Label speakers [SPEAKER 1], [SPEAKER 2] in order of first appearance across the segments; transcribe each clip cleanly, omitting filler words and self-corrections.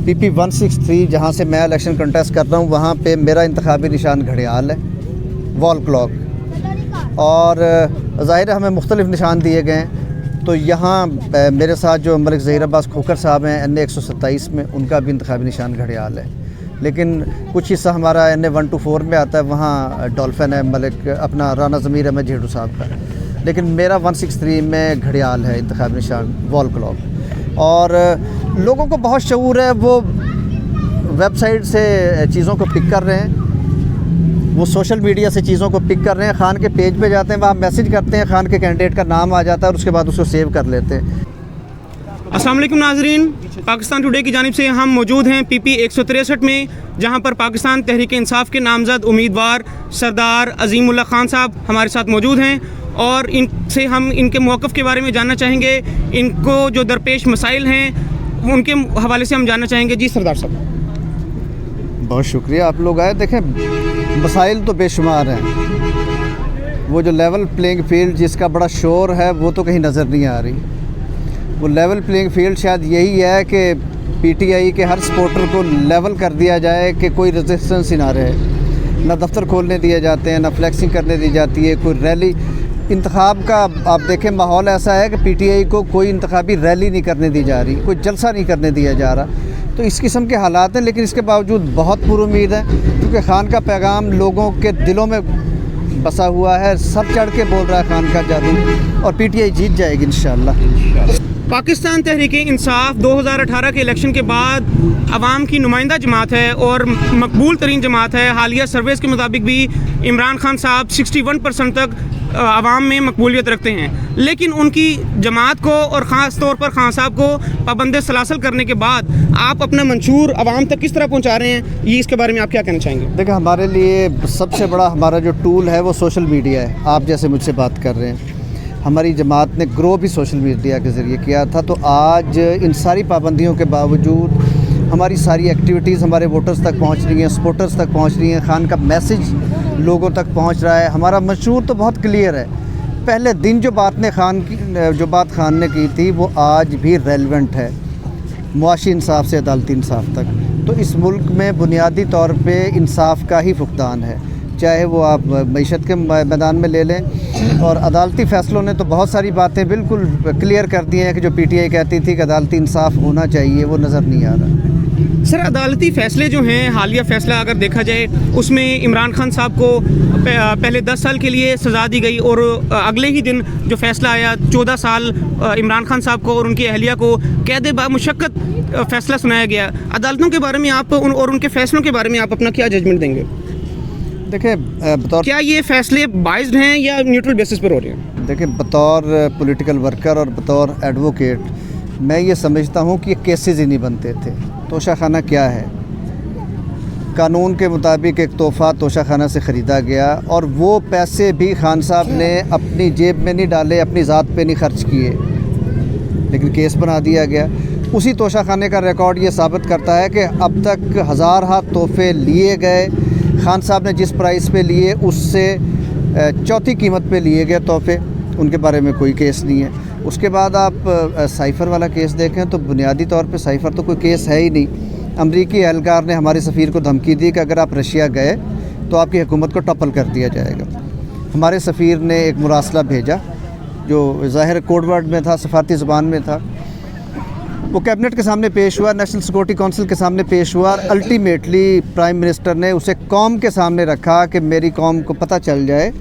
[SPEAKER 1] PP 163 जहाँ से मैं इलेक्शन कंटेस्ट कर रहा हूँ, वहाँ पे मेरा इंतखाबी निशान घड़ियाल है, वॉल क्लॉक। और ज़ाहिर है हमें मुख्तलिफ़ निशान दिए गए हैं। तो यहाँ मेरे साथ जो मलिक ज़हीर अब्बास खोखर साहब हैं NA 127 में, उनका भी इंतखाबी निशान घड़ियाल है। लेकिन कुछ हिस्सा हमारा NA 124 में आता है, वहाँ डॉल्फिन है मलिक अपना राना ज़मीर अहमद झेड़ू साहब का। लेकिन मेरा 163 में घड़ियाल है इंतखाबी निशान, वॉल क्लॉक। और लोगों को बहुत शऊर है, वो वेबसाइट से चीज़ों को पिक कर रहे हैं, वो सोशल मीडिया से चीज़ों को पिक कर रहे हैं। खान के पेज पे जाते हैं, वहाँ मैसेज करते हैं, खान के कैंडिडेट का नाम आ जाता है और उसके बाद उसको सेव कर लेते हैं।
[SPEAKER 2] अस्सलाम वालेकुम नाज़रीन, पाकिस्तान टुडे की जानिब से हम मौजूद हैं PP 163 में, जहां पर पाकिस्तान तहरीक इंसाफ के नामज़द उम्मीदवार सरदार अज़ीमुल्लाह खान साहब हमारे साथ मौजूद हैं और इनसे हम इनके मौक़िफ़ के बारे में जानना चाहेंगे। इनको जो दरपेश मसाइल हैं उनके हवाले से हम जानना चाहेंगे। जी सरदार साहब,
[SPEAKER 1] बहुत शुक्रिया आप लोग आए। देखें, मसाइल तो बेशुमार हैं। वो जो लेवल प्लेइंग फील्ड जिसका बड़ा शोर है, वो तो कहीं नज़र नहीं आ रही। वो लेवल प्लेइंग फील्ड शायद यही है कि PTI के हर सपोर्टर को लेवल कर दिया जाए कि कोई रेजिस्टेंस ही ना रहे। ना दफ्तर खोलने दिए जाते हैं, ना फ्लैक्सिंग करने दी जाती है, कोई रैली इंतखाब का आप देखें माहौल ऐसा है कि PTI को कोई इंतखाबी रैली नहीं करने दी जा रही, कोई जलसा नहीं करने दिया जा रहा। तो इस किस्म के हालात हैं। लेकिन इसके बावजूद बहुत पुरुमीद है, क्योंकि खान का पैगाम लोगों के दिलों में बसा हुआ है। सब चढ़ के बोल रहा है खान का जादू, और PTI जीत जाएगी इंशाअल्लाह।
[SPEAKER 2] पाकिस्तान तहरीक इंसाफ 2018 के इलेक्शन के बाद अवाम की नुमाइंदा जमात है और मकबूल तरीन जमात है। हालिया सर्वेस के मुताबिक भी इमरान खान साहब 61% तक अवाम में मकबूलियत रखते हैं। लेकिन उनकी जमात को और ख़ास तौर पर खान साहब को पाबंद सलासल करने के बाद आप अपना मंशूर अवाम तक किस तरह पहुँचा रहे हैं, ये इसके बारे में आप क्या कहना चाहेंगे?
[SPEAKER 1] देखिए, हमारे लिए सबसे बड़ा हमारा जो टूल है वो सोशल मीडिया है। आप जैसे मुझसे बात कर रहे हैं, हमारी जमात ने ग्रो भी सोशल मीडिया के ज़रिए किया था। तो आज इन सारी पाबंदियों के बावजूद हमारी सारी एक्टिविटीज़ हमारे वोटर्स तक पहुंच रही हैं, सपोर्टर्स तक पहुंच रही हैं, खान का मैसेज लोगों तक पहुंच रहा है। हमारा मंशूर तो बहुत क्लियर है। पहले दिन जो बात खान ने की थी वो आज भी रेलेवेंट है, मुआशी इंसाफ से अदालती इंसाफ तक। तो इस मुल्क में बुनियादी तौर पे इंसाफ का ही फुकदान है, चाहे वो आप मईशत के मैदान में ले लें। और अदालती फ़ैसलों ने तो बहुत सारी बातें बिल्कुल क्लियर कर दी हैं कि जो PTI कहती थी कि अदालती इंसाफ होना चाहिए, वो नज़र नहीं आ रहा।
[SPEAKER 2] सर, अदालती फ़ैसले जो हैं, हालिया फ़ैसला अगर देखा जाए, उसमें इमरान खान साहब को पहले 10 साल के लिए सज़ा दी गई और अगले ही दिन जो फ़ैसला आया 14 साल इमरान खान साहब को और उनकी अहलिया को कैद बामुशक्कत फ़ैसला सुनाया गया। अदालतों के बारे में आप और उनके फ़ैसलों के बारे में आप अपना क्या जजमेंट देंगे?
[SPEAKER 1] देखिए, बतौर
[SPEAKER 2] क्या ये फ़ैसले बाइज्ड हैं या न्यूट्रल बेसिस पर हो रहे हैं?
[SPEAKER 1] देखिए, बतौर पॉलिटिकल वर्कर और बतौर एडवोकेट मैं ये समझता हूँ कि ये केसेस ही नहीं बनते थे। तोशाखाना क्या है? कानून के मुताबिक एक तोहफ़ा तोशाखाना से ख़रीदा गया और वो पैसे भी खान साहब ने अपनी जेब में नहीं डाले, अपनी ज़ात पे नहीं खर्च किए, लेकिन केस बना दिया गया। उसी तोशाखाने का रिकॉर्ड ये साबित करता है कि अब तक हज़ार तोहफ़े लिए गए। खान साहब ने जिस प्राइस पे लिए उससे चौथी कीमत पे लिए गए तोहफ़े, उनके बारे में कोई केस नहीं है। उसके बाद आप साइफ़र वाला केस देखें तो बुनियादी तौर पे साइफ़र तो कोई केस है ही नहीं। अमरीकी एहलकार ने हमारे सफ़ीर को धमकी दी कि अगर आप रशिया गए तो आपकी हुकूमत को टप्पल कर दिया जाएगा। हमारे सफ़ीर ने एक मुरासला भेजा जो ज़ाहिर कोडवर्ड में था, सफारती ज़ुबान में था। वो कैबिनेट के सामने पेश हुआ, नेशनल सिक्योरिटी काउंसिल के सामने पेश हुआ। अल्टीमेटली प्राइम मिनिस्टर ने उसे कौम के सामने रखा कि मेरी कौम को पता चल जाए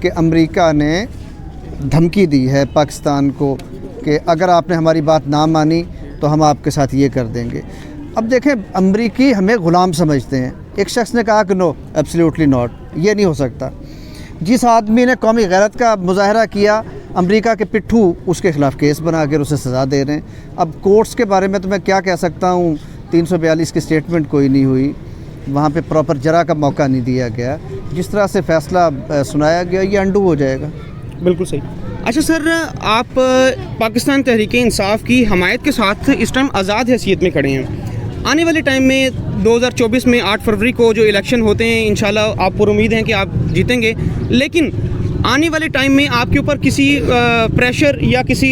[SPEAKER 1] कि अमेरिका ने धमकी दी है पाकिस्तान को कि अगर आपने हमारी बात ना मानी तो हम आपके साथ ये कर देंगे। अब देखें, अमरीकी हमें ग़ुलाम समझते हैं। एक शख्स ने कहा कि नो, एब्सोल्युटली नॉट, ये नहीं हो सकता। जिस आदमी ने कौमी गैरत का मुजाहरा किया, अमेरिका के पिट्ठू उसके ख़िलाफ़ केस बना कर उसे सज़ा दे रहे हैं। अब कोर्ट्स के बारे में तो मैं क्या कह सकता हूँ, 342 की स्टेटमेंट कोई नहीं हुई, वहाँ पे प्रॉपर जरा का मौका नहीं दिया गया। जिस तरह से फ़ैसला सुनाया गया ये अंडू हो जाएगा।
[SPEAKER 2] बिल्कुल सही। अच्छा सर, आप पाकिस्तान तहरीक इंसाफ की हमायत के साथ इस टाइम आज़ाद हैसियत में खड़े हैं। आने वाले टाइम में 2024 में 8 फरवरी को जो इलेक्शन होते हैं, इंशाल्लाह आप पुरुमीद हैं कि आप जीतेंगे। लेकिन आने वाले टाइम में आपके ऊपर किसी प्रेशर या किसी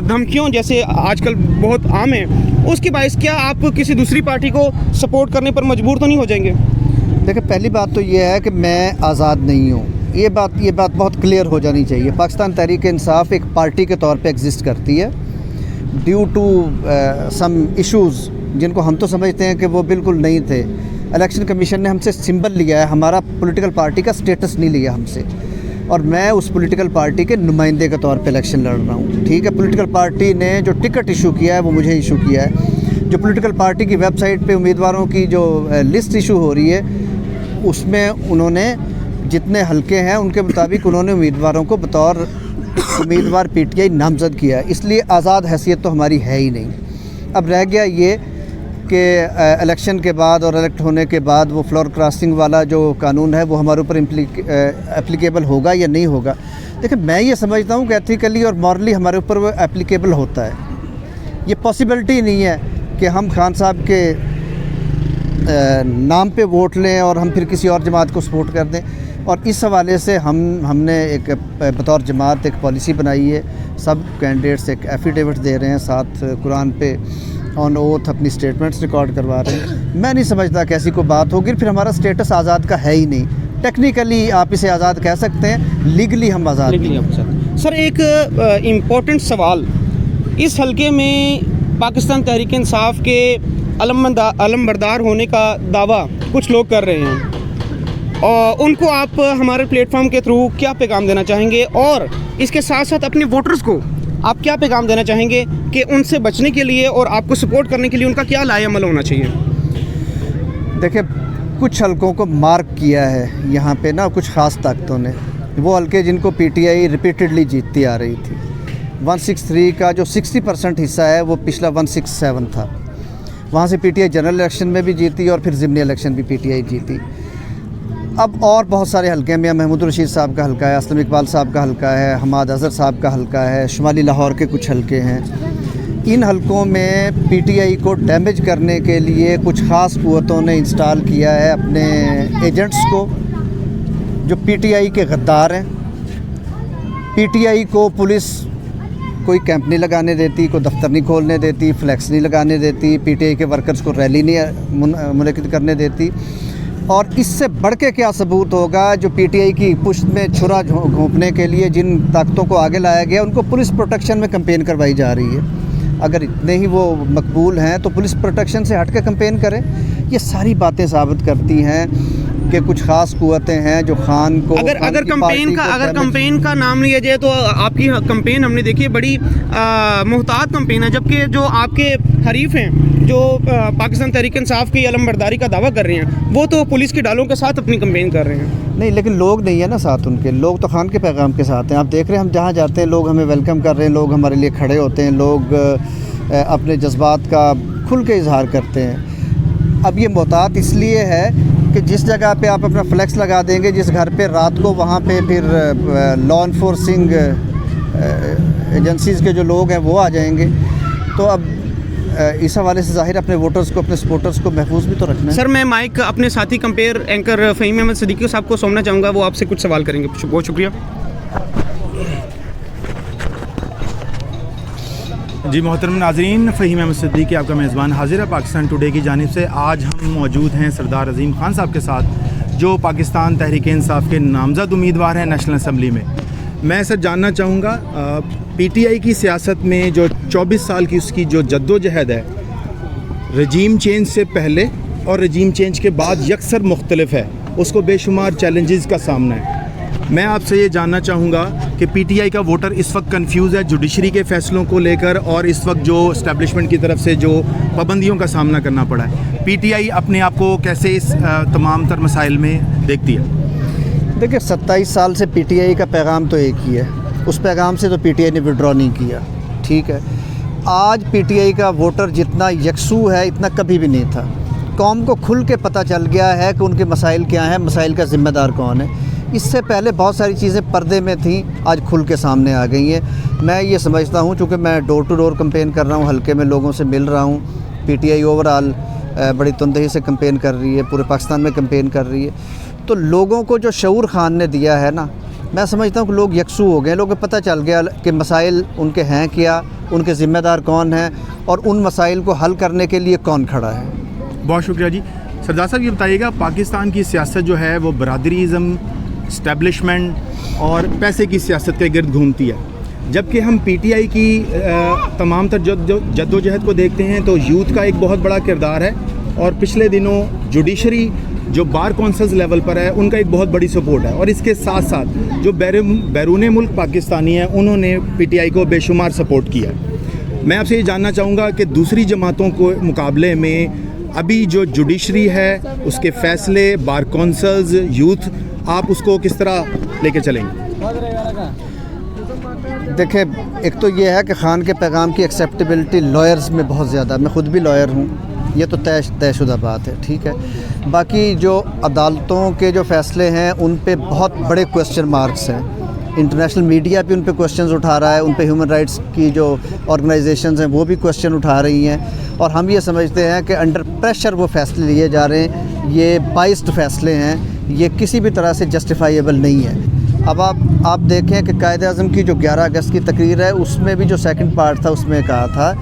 [SPEAKER 2] धमकियों जैसे आजकल बहुत आम है, उसके बायस क्या आप किसी दूसरी पार्टी को सपोर्ट करने पर मजबूर तो नहीं हो जाएंगे?
[SPEAKER 1] देखिए, पहली बात तो ये है कि मैं आज़ाद नहीं हूँ। ये बात बहुत क्लियर हो जानी चाहिए। पाकिस्तान तहरीक इंसाफ एक पार्टी के तौर पे एग्जिस्ट करती है ड्यू टू सम इश्यूज़ जिनको हम तो समझते हैं कि वो बिल्कुल नहीं थे। इलेक्शन कमीशन ने हमसे सिंबल लिया है, हमारा पॉलिटिकल पार्टी का स्टेटस नहीं लिया हमसे, और मैं उस पॉलिटिकल पार्टी के नुमाइंदे के तौर पे इलेक्शन लड़ रहा हूँ। ठीक है, पॉलिटिकल पार्टी ने जो टिकट इशू किया है वो मुझे इशू किया है। जो पॉलिटिकल पार्टी की वेबसाइट पे उम्मीदवारों की जो लिस्ट इशू हो रही है उसमें उन्होंने जितने हलके हैं उनके मुताबिक उन्होंने उम्मीदवारों को बतौर उम्मीदवार पीटीआई नामज़द किया है। इसलिए आज़ाद हैसियत तो हमारी है ही नहीं। अब रह गया ये कि इलेक्शन के बाद और इलेक्ट होने के बाद वो फ्लोर क्रॉसिंग वाला जो कानून है वो हमारे ऊपर एप्लीकेबल होगा या नहीं होगा। देखिए, मैं ये समझता हूँ कि एथिकली और मॉरली हमारे ऊपर वो एप्लीकेबल होता है। ये पॉसिबिलिटी नहीं है कि हम खान साहब के नाम पे वोट लें और हम फिर किसी और जमात को सपोर्ट कर दें। और इस हवाले से हमने एक बतौर जमात एक पॉलिसी बनाई है। सब कैंडिडेट्स एक एफिडेविट दे रहे हैं, साथ कुरान पे ऑन ओथ अपनी स्टेटमेंट्स रिकॉर्ड करवा रहे हैं। मैं नहीं समझता कि ऐसी कोई बात होगी, फिर हमारा स्टेटस आज़ाद का है ही नहीं। टेक्निकली आप इसे आज़ाद कह सकते हैं, लीगली हम आज़ाद नहीं।
[SPEAKER 2] सर, एक इम्पोर्टेंट सवाल, इस हलके में पाकिस्तान तहरीक इंसाफ के अलमबरदार होने का दावा कुछ लोग कर रहे हैं, और उनको आप हमारे प्लेटफॉर्म के थ्रू क्या पैगाम देना चाहेंगे, और इसके साथ साथ अपने वोटर्स को आप क्या पैगाम देना चाहेंगे कि उनसे बचने के लिए और आपको सपोर्ट करने के लिए उनका क्या लाए अमल होना चाहिए?
[SPEAKER 1] देखिए, कुछ हलकों को मार्क किया है यहाँ पे ना कुछ ख़ास ताकतों ने। वो हलके जिनको पीटीआई रिपीटेडली जीतती आ रही थी। 163 का जो 60% हिस्सा है वो पिछला 167 था। वहाँ से पीटीआई जनरल इलेक्शन में भी जीती और फिर ज़िमनी इलेक्शन भी पीटीआई जीती। अब और बहुत सारे हलके हैं। मियां महमूद रशीद साहब का हलका है, असलम इकबाल साहब का हलका है, हमाद अज़हर साहब का हलका है, शुमाली लाहौर के कुछ हलके हैं। इन हलकों में पीटीआई को डैमेज करने के लिए कुछ ख़ास क़ुव्वतों ने इंस्टॉल किया है अपने एजेंट्स को, जो पीटीआई के गद्दार हैं। पीटीआई को पुलिस कोई कैंप नहीं लगाने देती, कोई दफ्तर नहीं खोलने देती, फ्लैक्स नहीं लगाने देती, पीटीआई के वर्कर्स को रैली नहीं मुनक़िद करने देती। और इससे बढ़ के क्या सबूत होगा, जो पीटीआई की पुश्त में छुरा घोंपने के लिए जिन ताकतों को आगे लाया गया उनको पुलिस प्रोटेक्शन में कैंपेन करवाई जा रही है। अगर इतने ही वो मकबूल हैं तो पुलिस प्रोटेक्शन से हट के कैंपेन करें। ये सारी बातें साबित करती हैं कि कुछ ख़ास क़ुव्वतें हैं जो खान को
[SPEAKER 2] अगर कैंपेन का नाम लिया जाए तो आपकी कैंपेन हमने देखी है, बड़ी मुहतात कैंपेन है, जबकि जो आपके हरीफ हैं जो पाकिस्तान तहरीक इंसाफ की अलमबरदारी का दावा कर रहे हैं वो तो पुलिस के डालों के साथ अपनी कैंपेन कर रहे हैं।
[SPEAKER 1] नहीं, लेकिन लोग नहीं है ना साथ, उनके लोग तो खान के पैगाम के साथ हैं। आप देख रहे हैं हम जहाँ जाते हैं लोग हमें वेलकम कर रहे हैं, लोग हमारे लिए खड़े होते हैं, लोग अपने जज्बात का खुल के इजहार करते हैं। अब ये मोहतात इसलिए है कि जिस जगह पे आप अपना फ्लैक्स लगा देंगे, जिस घर पे रात को, वहाँ पे फिर लॉ इन्फोर्सिंग एजेंसीज़ के जो लोग हैं वो आ जाएंगे। तो अब इस हवाले से ज़ाहिर अपने वोटर्स को, अपने सपोर्टर्स को महफूज भी तो रखना है।
[SPEAKER 2] सर, मैं माइक अपने साथी कंपेयर एंकर फ़हीम अहमद सिद्दीकी साहब को सौंपना चाहूँगा, वो आपसे कुछ सवाल करेंगे। बहुत शुक्रिया
[SPEAKER 3] जी। मोहतरम नाज़रीन, फ़हीम अहमद सिद्दीकी आपका मेज़बान हाजिर है पाकिस्तान टुडे की जानिब से। आज हम मौजूद हैं सरदार अज़ीम खान साहब के साथ, जो पाकिस्तान तहरीक इंसाफ के नामज़द उम्मीदवार हैं नेशनल असम्बली में। मैं सर जानना चाहूँगा, पीटीआई की सियासत में जो 24 साल की उसकी जो जद्दोजहद है, रजीम चेंज से पहले और रजीम चेंज के बाद यकसर मुख्तलिफ है, उसको बेशुमार चैलेंजेस का सामना है। मैं आपसे ये जानना चाहूँगा कि पीटीआई का वोटर इस वक्त कंफ्यूज है जुडिशरी के फ़ैसलों को लेकर, और इस वक्त जो इस्टेब्लिशमेंट की तरफ से जो पाबंदियों का सामना करना पड़ा है, पीटीआई अपने आप को कैसे इस तमाम तर मसाइल में देखती है?
[SPEAKER 1] देखिए, 27 साल से पीटीआई का पैगाम तो एक ही है, उस पैगाम से तो पीटीआई ने विड्रॉ नहीं किया। ठीक है, आज पीटीआई का वोटर जितना यकसू है इतना कभी भी नहीं था। कौम को खुल के पता चल गया है कि उनके मसाइल क्या हैं, मसाइल का ज़िम्मेदार कौन है। इससे पहले बहुत सारी चीज़ें पर्दे में थीं, आज खुल के सामने आ गई हैं। मैं ये समझता हूँ, चूँकि मैं डोर टू डोर कैंपेन कर रहा हूँ, हल्के में लोगों से मिल रहा हूँ, पीटीआई ओवरऑल बड़ी तंदही से कैंपेन कर रही है, पूरे पाकिस्तान में कैंपेन कर रही है, तो लोगों को जो शऊर खान ने दिया है ना, मैं समझता हूँ कि लोग यकसू हो गए, लोगों को पता चल गया कि मसाइल उनके हैं क्या, उनके ज़िम्मेदार कौन हैं और उन मसाइल को हल करने के लिए कौन खड़ा है।
[SPEAKER 3] बहुत शुक्रिया जी। सरदार साहब ये बताइएगा, पाकिस्तान की सियासत जो है वो बरादरीज़म, इस्टेब्लिशमेंट और पैसे की सियासत के गिर्द घूमती है, जबकि हम पीटीआई की तमाम तर जद्दोजहद को देखते हैं तो यूथ का एक बहुत बड़ा किरदार है और पिछले दिनों जुडिशरी जो बार कौंसल्स लेवल पर है उनका एक बहुत बड़ी सपोर्ट है, और इसके साथ साथ जो बैरून मुल्क पाकिस्तानी हैं उन्होंने पीटीआई को बेशुमार सपोर्ट किया है। मैं आपसे ये जानना चाहूँगा कि दूसरी जमातों को मुकाबले में अभी जो जुडिशरी है, उसके फैसले, बार कौंसल्स, यूथ, आप उसको किस तरह लेके चलेंगे?
[SPEAKER 1] देखिए, एक तो ये है कि खान के पैगाम की एक्सेप्टेबिलिटी लॉयर्स में बहुत ज़्यादा, मैं ख़ुद भी लॉयर हूँ, ये तो तयशुदा बात है, ठीक है। बाकी जो अदालतों के जो फ़ैसले हैं उन पे बहुत बड़े क्वेश्चन मार्क्स हैं। इंटरनेशनल मीडिया भी उन पे क्वेश्चंस उठा रहा है, उन पे ह्यूमन राइट्स की जो ऑर्गेनाइजेशंस हैं वो भी क्वेश्चन उठा रही हैं, और हम ये समझते हैं कि अंडर प्रेशर वो फ़ैसले लिए जा रहे हैं, ये बाइस्ड फ़ैसले हैं, ये किसी भी तरह से जस्टिफाइएबल नहीं है। अब आप देखें कि कायद-ए-आज़म की जो 11 अगस्त की तकरीर है उसमें भी जो सेकंड पार्ट था उसमें कहा था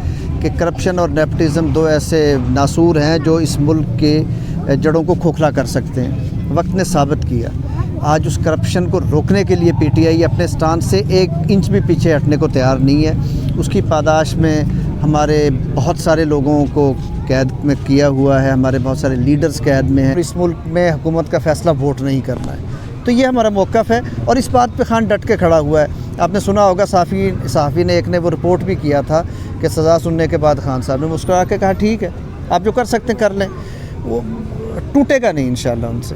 [SPEAKER 1] कि करप्शन और नेपोटिज़म दो ऐसे नासूर हैं जो इस मुल्क के जड़ों को खोखला कर सकते हैं। वक्त ने साबित किया, आज उस करप्शन को रोकने के लिए पीटीआई अपने स्टांड से 1 इंच भी पीछे हटने को तैयार नहीं है। उसकी पादाश में हमारे बहुत सारे लोगों को कैद में किया हुआ है, हमारे बहुत सारे लीडर्स कैद में हैं। इस मुल्क में हुकूमत का फ़ैसला वोट नहीं करना है, तो ये हमारा मौक़िफ़ है और इस बात पे खान डट के खड़ा हुआ है। आपने सुना होगा सहाफ़ी ने एक ने वो रिपोर्ट भी किया था कि सज़ा सुनने के बाद खान साहब ने मुस्कुरा के कहा ठीक है, आप जो कर सकते हैं कर लें, वो टूटेगा नहीं इंशाल्लाह उनसे।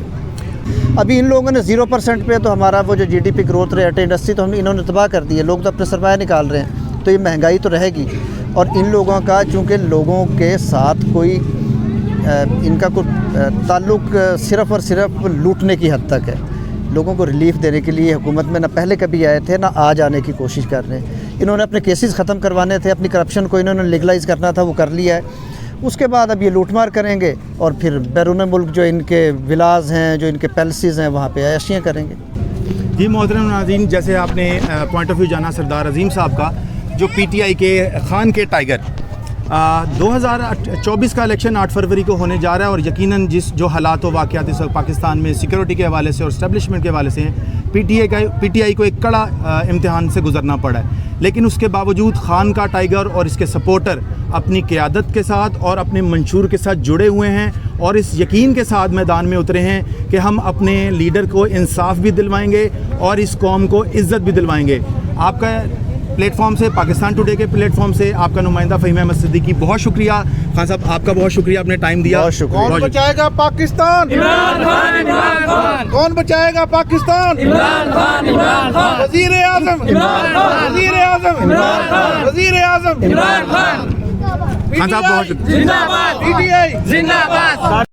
[SPEAKER 1] अभी इन लोगों ने 0% पे तो हमारा वो जो जीडीपी ग्रोथ रेट है, इंडस्ट्री तो इन्होंने तबाह कर दी है, लोग तो अपने सरमाया निकाल रहे हैं, तो ये महंगाई तो रहेगी। और इन लोगों का चूँकि लोगों के साथ कोई इनका कोई ताल्लुक़ सिर्फ़ और सिर्फ लूटने की हद तक है, लोगों को रिलीफ देने के लिए हुकूमत में ना पहले कभी आए थे ना आज आने की कोशिश कर रहे हैं। इन्होंने अपने केसेस ख़त्म करवाने थे, अपनी करप्शन को इन्होंने लीगलाइज़ करना था, वो कर लिया है। उसके बाद अब ये लूटमार करेंगे और फिर बैरून मुल्क जो इनके विलाज हैं, जो इनके पैलेसेस हैं, वहाँ पे अय्याशियाँ करेंगे।
[SPEAKER 3] जी मोहतरम नाज़रीन, जैसे आपने पॉइंट ऑफ व्यू जाना सरदार अज़ीम साहब का, जो पीटीआई के खान के टाइगर 2024 का इलेक्शन 8 फरवरी को होने जा रहा है, और यकीनन जो हालात व वाक़यात इस वक्त पाकिस्तान में सिक्योरिटी के हवाले से और इस्टेब्लिशमेंट के हवाले से हैं, पीटीआई को एक कड़ा इम्तिहान से गुजरना पड़ा है। लेकिन उसके बावजूद खान का टाइगर और इसके सपोर्टर अपनी क़यादत के साथ और अपने मंशूर के साथ जुड़े हुए हैं और इस यकीन के साथ मैदान में उतरे हैं कि हम अपने लीडर को इंसाफ भी दिलवाएंगे और इस कौम को इज़्ज़त भी दिलवाएंगे। आपका प्लेटफॉर्म से, पाकिस्तान टुडे के प्लेटफॉर्म से आपका नुमाइंदा फ़हीम अहमद सिद्दीकी, बहुत शुक्रिया। खान साहब आपका बहुत शुक्रिया, आपने टाइम दिया।
[SPEAKER 1] बहुत शुक्रिया।
[SPEAKER 4] कौन बचाएगा पाकिस्तान? इमरान खान, इमरान खान। कौन बचाएगा पाकिस्तान? इमरान खान, इमरान खान। वज़ीर आज़म इमरान खान, वज़ीर आज़म इमरान खान, वज़ीर आज़म इमरान खान।
[SPEAKER 3] खान साहब बहुत शुक्रिया।
[SPEAKER 4] जिंदाबाद पीटीआई, जिंदाबाद।